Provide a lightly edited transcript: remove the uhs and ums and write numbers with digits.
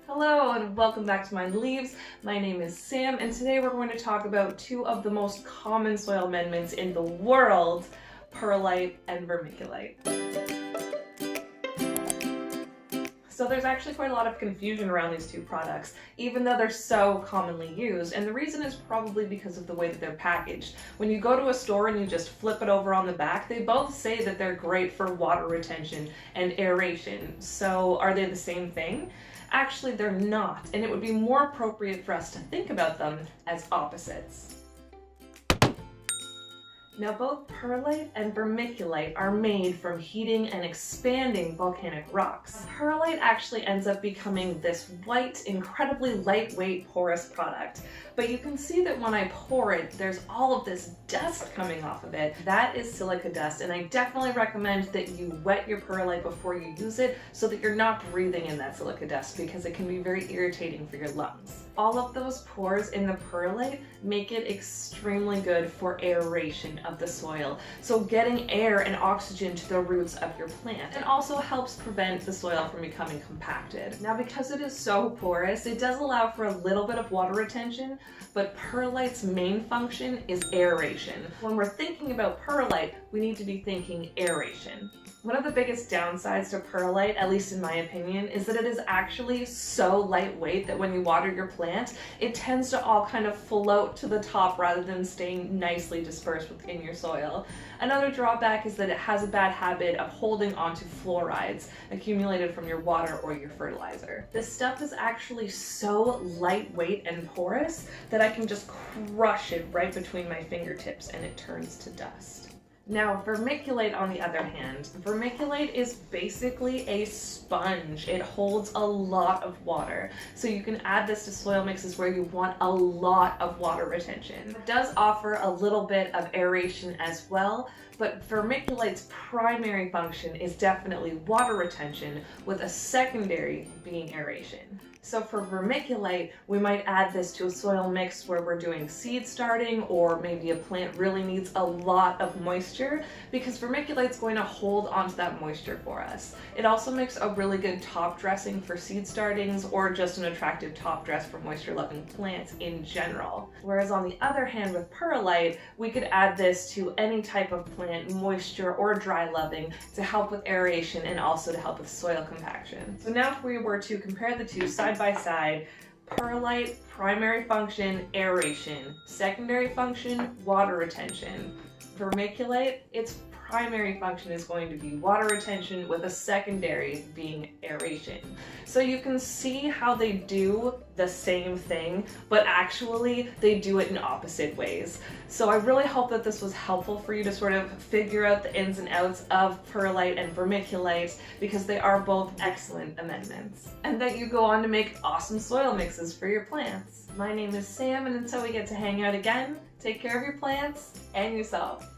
Hello and welcome back to Mind Leaves. My name is Sam and today we're going to talk about two of the most common soil amendments in the world, perlite and vermiculite. So there's actually quite a lot of confusion around these two products, even though they're so commonly used, and the reason is probably because of the way that they're packaged. When you go to a store and you just flip it over on the back, they both say that they're great for water retention and aeration. So are they the same thing? Actually, they're not, and it would be more appropriate for us to think about them as opposites. Now, both perlite and vermiculite are made from heating and expanding volcanic rocks. Perlite actually ends up becoming this white, incredibly lightweight, porous product. But you can see that when I pour it, there's all of this dust coming off of it. That is silica dust, and I definitely recommend that you wet your perlite before you use it so that you're not breathing in that silica dust because it can be very irritating for your lungs. All of those pores in the perlite make it extremely good for aeration of the soil, so getting air and oxygen to the roots of your plant, and also helps prevent the soil from becoming compacted. Now, because it is so porous, it does allow for a little bit of water retention, but perlite's main function is aeration. When we're thinking about perlite, we need to be thinking aeration. One of the biggest downsides to perlite, at least in my opinion, is that it is actually so lightweight that when you water your plant, it tends to all kind of float to the top rather than staying nicely dispersed within your soil. Another drawback is that it has a bad habit of holding onto fluorides accumulated from your water or your fertilizer. This stuff is actually so lightweight and porous that I can just crush it right between my fingertips and it turns to dust. Now, vermiculite, on the other hand, vermiculite is basically a sponge. It holds a lot of water. So you can add this to soil mixes where you want a lot of water retention. It does offer a little bit of aeration as well, but vermiculite's primary function is definitely water retention, with a secondary being aeration. So for vermiculite, we might add this to a soil mix where we're doing seed starting, or maybe a plant really needs a lot of moisture, because vermiculite's going to hold onto that moisture for us. It also makes a really good top dressing for seed startings, or just an attractive top dress for moisture-loving plants in general. Whereas on the other hand with perlite, we could add this to any type of plant, moisture or dry loving, to help with aeration and also to help with soil compaction. So now if we were to compare the two side by side, perlite, primary function, aeration, secondary function, water retention. Vermiculite, its primary function is going to be water retention, with a secondary being aeration. So you can see how they do the same thing, but actually they do it in opposite ways. So I really hope that this was helpful for you to sort of figure out the ins and outs of perlite and vermiculite, because they are both excellent amendments, and that you go on to make awesome soil mixes for your plants. My name is Sam, and until we get to hang out again, take care of your plants and yourself.